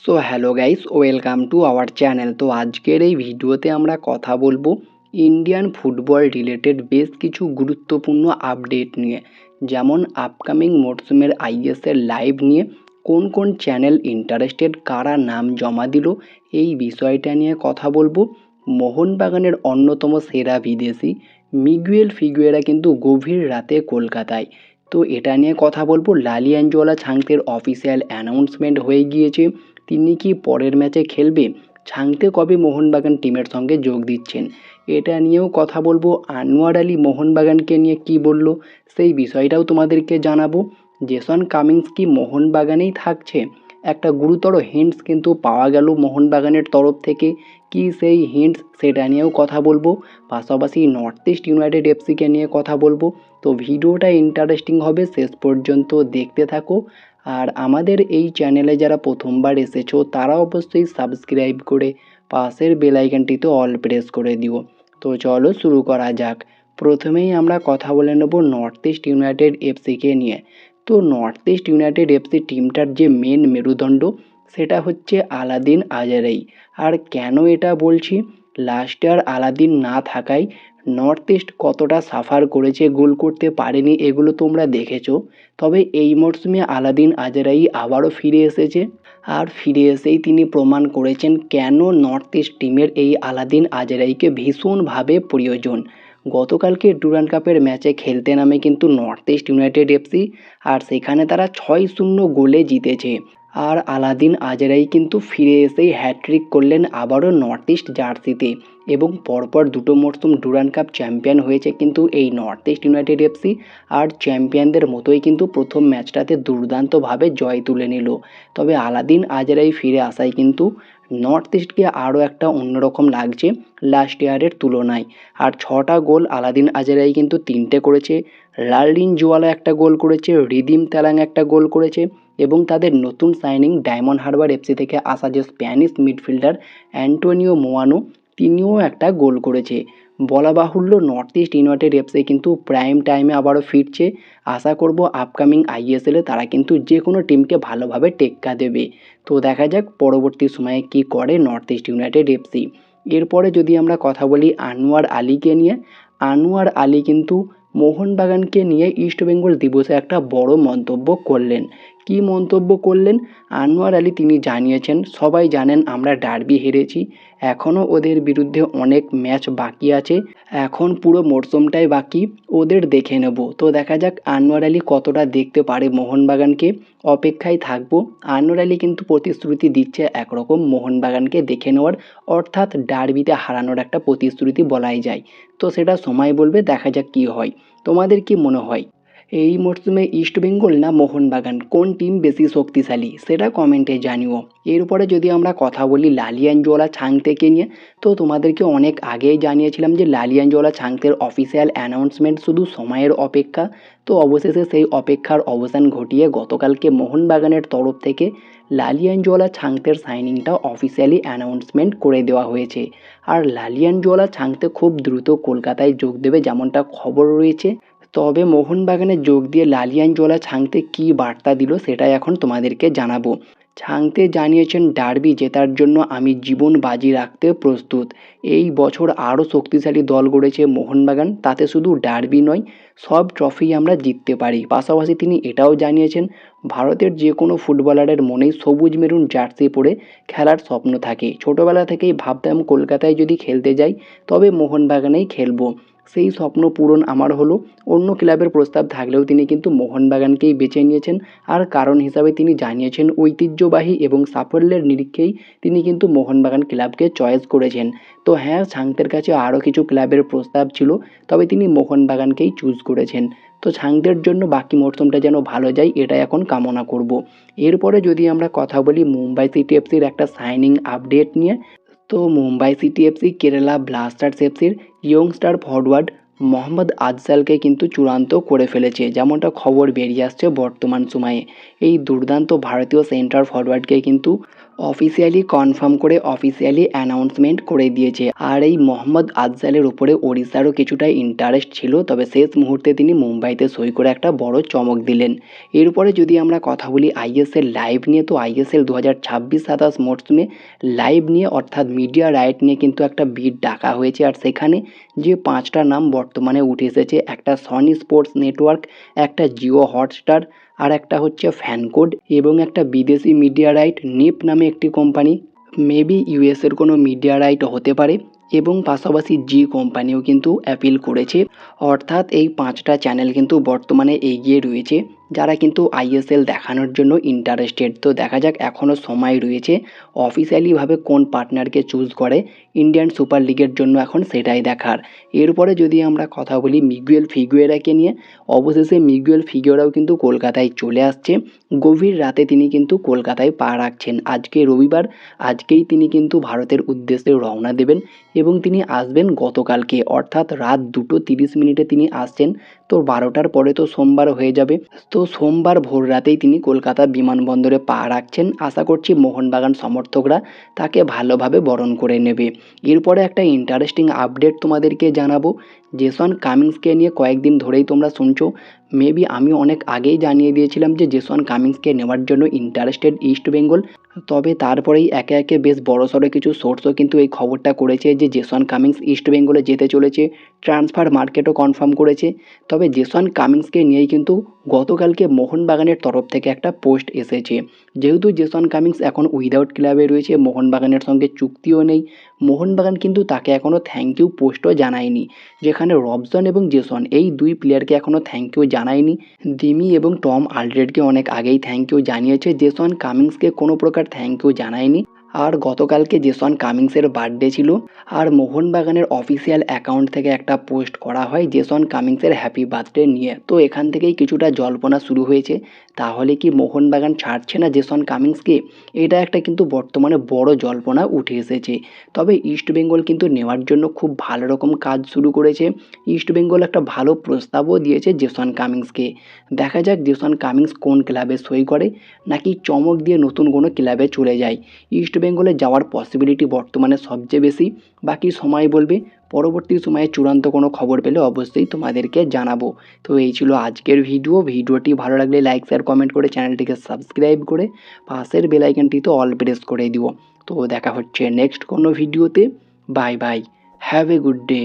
So hello guys, welcome to our channel. তো আজকের এই ভিডিওতে আমরা কথা বলবো ইন্ডিয়ান ফুটবল রিলেটেড বেশ কিছু গুরুত্বপূর্ণ আপডেট নিয়ে, যেমন আপকামিং মরশুমের আইএসএল লাইভ নিয়ে, কোন কোন চ্যানেল ইন্টারেস্টেড, কারা নাম জমা দিল, এই বিষয়টা নিয়ে কথা বলবো। মোহনবাগানের অন্যতম সেরা বিদেশি মিগুয়েল ফিগুয়েরা কিন্তু গভীর রাতে কলকাতায়, তো এটা নিয়ে কথা বলবো। লালিয়ানজোলা ছাংতের অফিসিয়াল অ্যানাউন্সমেন্ট হয়ে গিয়েছে, তিনি কি পরের ম্যাচে খেলবে, ছাংতে কবে মোহনবাগান টিমের সঙ্গে যোগ দিচ্ছেন, এটা নিয়েও কথা বলবো। আনোয়ার আলী মোহনবাগানকে নিয়ে কি বলল, সেই বিষয়টাও তোমাদেরকে জানাবো। জেসন কামিংস কি মোহনবাগানেই থাকছে, একটা গুরুতর হিন্টস কিন্তু পাওয়া গেল মোহনবাগানের তরফ থেকে, কি সেই হিন্টস সেটা নিয়েও কথা বলবো। পাশাপাশি নর্থ ইস্ট ইউনাইটেড এফসিকে নিয়ে কথা বলবো। তো ভিডিওটা ইন্টারেস্টিং হবে, শেষ পর্যন্ত দেখতে থাকো। আর আমাদের এই চ্যানেলে যারা প্রথমবার এসেছো তারা অবশ্যই সাবস্ক্রাইব করে পাশের বেল আইকনটিতে অল প্রেস করে দিও। তো চলো শুরু করা যাক। প্রথমেই আমরা কথা বলে নেব নর্থ ইস্ট ইউনাইটেড এফসিকে নিয়ে। তো নর্থ ইস্ট ইউনাইটেড এফসি টিমটার যে মেন মেরুদণ্ড সেটা হচ্ছে আলাদিন আজারেই। আর কেন এটা বলছি, লাস্ট ইয়ার আলাদিন না থাকায় নর্থ ইস্ট কতটা সাফার করেছে, গোল করতে পারেনি, এগুলো তোমরা দেখেছো। তবে এই মরশুমে আলাদিন আজরাই আবারও ফিরে এসেছে, আর ফিরে এসেই তিনি প্রমাণ করেছেন কেন নর্থ ইস্ট টিমের এই আলাদিন আজরাইকে ভীষণভাবে প্রয়োজন। গতকালকে ডুরান্ড কাপের ম্যাচে খেলতে নামে কিন্তু নর্থ ইস্ট ইউনাইটেড এফসি, আর সেখানে তারা 6-0 গোলে জিতেছে। আর আলাদিন আজরাই কিন্তু ফিরে এসেই হ্যাট্রিক করলেন আবারও নর্থ ইস্ট জার্সিতে, এবং পরপর দুটো মরশুম ডুরান্ড কাপ চ্যাম্পিয়ন হয়েছে কিন্তু এই নর্থ ইস্ট ইউনাইটেড এফসি। আর চ্যাম্পিয়নদের মতোই কিন্তু প্রথম ম্যাচটাতে দুর্দান্তভাবে জয় তুলে নিল। তবে আলাদিন আজরাই ফিরে আসায় কিন্তু নর্থ ইস্টকে আরও একটা অন্যরকম লাগছে লাস্ট ইয়ারের তুলনায়। আর 6টা গোল আলাদিন আজরাই কিন্তু 3টে করেছে, লালরিন জোয়ালা একটা গোল করেছে, রিদিম তেলাং একটা গোল করেছে, এবং তাদের নতুন সাইনিং ডায়মন্ড হারবার এফসি থেকে আসা যে স্প্যানিশ মিডফিল্ডার অ্যান্টোনিও মোয়ানো, তিনিও একটা গোল করেছে। বলা বাহুল্য নর্থ ইস্ট ইউনাইটেড এফসি কিন্তু প্রাইম টাইমে আবারও ফিরছে। আশা করব আপকামিং আইএসএলে তারা কিন্তু যে কোনো টিমকে ভালোভাবে টেক্কা দেবে। তো দেখা যাক পরবর্তী সময়ে কি করে নর্থ ইস্ট ইউনাইটেড এফসি। এরপরে যদি আমরা কথা বলি আনোয়ার আলীকে নিয়ে, আনোয়ার আলী কিন্তু মোহনবাগানকে নিয়ে ইস্টবেঙ্গল দিবসে একটা বড় মন্তব্য করলেন। কি মন্তব্য করলেন আনোয়ার আলী, তিনি জানিয়েছেন, সবাই জানেন আমরা ডার্বি হেরেছি, এখনও ওদের বিরুদ্ধে অনেক ম্যাচ বাকি আছে, এখন পুরো মরশুমটাই বাকি, ওদের দেখে নেব। তো দেখা যাক আনোয়ার আলী কতটা দেখতে পারে মোহনবাগানকে, অপেক্ষায় থাকবো। আনোয়ার আলী কিন্তু প্রতিশ্রুতি দিচ্ছে একরকম মোহনবাগানকে দেখে নেওয়ার, অর্থাৎ ডার্বিতে হারানোর একটা প্রতিশ্রুতি বলাই যায়। তো সেটা সময় বলবে, দেখা যাক কী হয়। তোমাদের কি মনে হয় এই মরশুমে ইস্টবেঙ্গল না মোহনবাগান, কোন টিম বেশি শক্তিশালী, সেটা কমেন্টে জানিও। এরপরে যদি আমরা কথা বলি লালিয়ানজোলা ছাংতেকে নিয়ে, তো তোমাদেরকে অনেক আগেই জানিয়েছিলাম যে লালিয়ানজোলা ছাংতের অফিসিয়াল অ্যানাউন্সমেন্ট শুধু সময়ের অপেক্ষা। তো অবশেষে সেই অপেক্ষার অবসান ঘটিয়ে গতকালকে মোহনবাগানের তরফ থেকে লালিয়ানজোলা ছাংতের সাইনিংটা অফিসিয়ালি অ্যানাউন্সমেন্ট করে দেওয়া হয়েছে। আর লালিয়ানজোলা ছাংতে খুব দ্রুত কলকাতায় যোগ দেবে যেমনটা খবর রয়েছে। তবে মোহনবাগানে যোগ দিয়ে লালিয়ানজোলা ছাংতে কী বার্তা দিল সেটাই এখন তোমাদেরকে জানাবো। ছাংতে জানিয়েছেন, ডার্বি জেতার জন্য আমি জীবন বাজি রাখতে প্রস্তুত। এই বছর আরও শক্তিশালী দল গড়েছে মোহনবাগান, তাতে শুধু ডার্বি নয়, সব ট্রফি আমরা জিততে পারি। পাশাপাশি তিনি এটাও জানিয়েছেন, ভারতের যে কোনো ফুটবলারের মনেই সবুজ মেরুন জার্সি পরে খেলার স্বপ্ন থাকে। ছোটোবেলা থেকেই ভাবতাম কলকাতায় যদি খেলতে যাই তবে মোহনবাগানেই খেলবো, সেই স্বপ্ন পূরণ আমার হলো। অন্য ক্লাবের প্রস্তাব থাকলেও তিনি কিন্তু মোহনবাগানকেই বেছে নিয়েছেন। আর কারণ হিসাবে তিনি জানিয়েছেন ঐতিহ্যবাহী এবং সাফল্যের নিরিখেই তিনি কিন্তু মোহনবাগান ক্লাবকে চয়েস করেছেন। তো হ্যাঁ, ছাংতের কাছে আরও কিছু ক্লাবের প্রস্তাব ছিল, তবে তিনি মোহনবাগানকেই চুজ করেছেন। তো ছাংতের জন্য বাকি মরশুমটা যেন ভালো যায়, এটা এখন কামনা করব। এরপরে যদি আমরা কথা বলি মুম্বাই সিটি এফসির একটা সাইনিং আপডেট নিয়ে, তো Mumbai city FC Kerala Blasters এফসির ইয়ংস্টার ফরওয়ার্ড মোহাম্মদ আফজালকে কিন্তু চূড়ান্ত করে ফেলেছে, যেমনটা খবর বেরিয়ে আসছে বর্তমান সময়ে। এই দুর্দান্ত ভারতীয় সেন্টার ফরওয়ার্ডকে কিন্তু অফিসিয়ালি কনফার্ম করে অফিসিয়ালি অ্যানাউন্সমেন্ট করে দিয়েছে। আর এই মোহাম্মদ আফজালের উপরে ওড়িশারও কিছুটা ইন্টারেস্ট ছিল, তবে শেষ মুহূর্তে তিনি মুম্বাইতে সই করে একটা বড় চমক দিলেন। এরপরে যদি আমরা কথা বলি আইএসএল লাইভ নিয়ে, তো আইএসএল 2026-27 মরশুমে লাইভ নিয়ে অর্থাৎ মিডিয়া রাইট নিয়ে কিন্তু একটা বিড ডাকা হয়েছে। আর সেখানে যে 5টা নাম বর্তমানে উঠে এসেছে, একটা সনি স্পোর্টস নেটওয়ার্ক, একটা জিও হটস্টার, আর একটা হচ্ছে ফ্যানকোড এবং একটা বিদেশি মিডিয়া রাইট নিপ নামে একটি কোম্পানি, মেবি ইউএসের কোনো মিডিয়া রাইট হতে পারে, এবং পাশাপাশি জি কোম্পানিও কিন্তু অ্যাপিল করেছে। অর্থাৎ এই 5টা চ্যানেল কিন্তু বর্তমানে এগিয়ে রয়েছে, যারা কিন্তু আইএসএল দেখানোর জন্য ইন্টারেস্টেড। তো দেখা যাক, এখনও সময় রয়েছে। অফিসিয়ালিভাবে কোন পার্টনারকে চুজ করে ইন্ডিয়ান সুপার লিগের জন্য, এখন সেটাই দেখার। এরপরে যদি আমরা কথা বলি মিগুয়েল ফিগুয়েরাকে নিয়ে, অবশেষে মিগুয়েল ফিগুয়েরাও কিন্তু কলকাতায় চলে আসছে। গভীর রাতে তিনি কিন্তু কলকাতায় পা রাখছেন। আজকে রবিবার, আজকেই তিনি কিন্তু ভারতের উদ্দেশ্যে রওনা দেবেন এবং তিনি আসবেন গতকালকে, অর্থাৎ রাত 2:30 তিনি আসছেন। তো 12টার পরে তো সোমবার হয়ে যাবে। তো সোমবার ভোর রাতেই তিনি কলকাতা বিমানবন্দরে পা রাখছেন। আশা করছি মোহনবাগান সমর্থকরা তাকে ভালোভাবে বরণ করে নেবে। এরপরে একটা ইন্টারেস্টিং আপডেট তোমাদেরকে জানাবো। জেসন কামিন্সকে নিয়ে কয়েকদিন ধরেই তোমরা শুনছো, মেবি আমি অনেক আগেই জানিয়ে দিয়েছিলাম যে জেসন কামিন্সকে নেওয়ার জন্য ইন্টারেস্টেড ইস্টবেঙ্গল। তবে তারপরেই একে একে বেশ বড়সড় কিছু সোর্সও কিন্তু এই খবরটা করেছে যে জেসন কামিন্স ইস্টবেঙ্গলে যেতে চলেছে। ট্রান্সফার মার্কেটও কনফার্ম করেছে। তবে জেসন কামিন্সকে নিয়েই কিন্তু গতকালকে মোহনবাগানের তরফ থেকে একটা পোস্ট এসেছে। যেহেতু জেসন কামিন্স এখন উইদাউট ক্লাবে রয়েছে, মোহনবাগানের সঙ্গে চুক্তিও নেই, মোহনবাগান কিন্তু তাকে এখনও থ্যাংক ইউ পোস্টও জানায়নি। যেখানে রবসন এবং জেসন এই দুই প্লেয়ারকে এখনও থ্যাংক ইউ জানায়নি। দিমি এবং টম আলড্রেডকে অনেক আগেই থ্যাংক ইউ জানিয়েছে, জেসন কামিন্সকে কোনো প্রকার থ্যাংক ইউ জানায়নি। আর গতকালকে জেসন কামিন্সের বার্থডে ছিল, আর মোহনবাগানের অফিসিয়াল অ্যাকাউন্ট থেকে একটা পোস্ট করা হয় জেসন কামিন্সের হ্যাপি বার্থডে নিয়ে। তো এখান থেকেই কিছুটা জল্পনা শুরু হয়েছে, তাহলে কি মোহনবাগান ছাড়ছে না জেসন কামিন্সকে? এটা একটা কিন্তু বর্তমানে বড় জল্পনা উঠে এসেছে। তবে ইস্টবেঙ্গল কিন্তু নেওয়ার জন্য খুব ভালো রকম কাজ শুরু করেছে। ইস্টবেঙ্গল একটা ভালো প্রস্তাবও দিয়েছে জেসন কামিন্সকে। দেখা যাক জেসন কামিন্স কোন ক্লাবে সই করে, নাকি চমক দিয়ে নতুন কোনো ক্লাবে চলে যায়। ইস্টবেঙ্গলে যাওয়ার পসিবিলিটি বর্তমানে সবচেয়ে বেশি, বাকি সময় বলবে। পরবর্তী সময়ে চূড়ান্ত কোনো খবর পেলে অবশ্যই তোমাদেরকে জানাবো। তো এই ছিল আজকের ভিডিওটি ভালো লাগলে লাইক শেয়ার কমেন্ট করে চ্যানেলটিকে সাবস্ক্রাইব করে পাশের বেল আইকনটিতে অল প্রেস করে দিও। তো দেখা হচ্ছে নেক্সট কোনো ভিডিওতে। Bye bye, have a good day.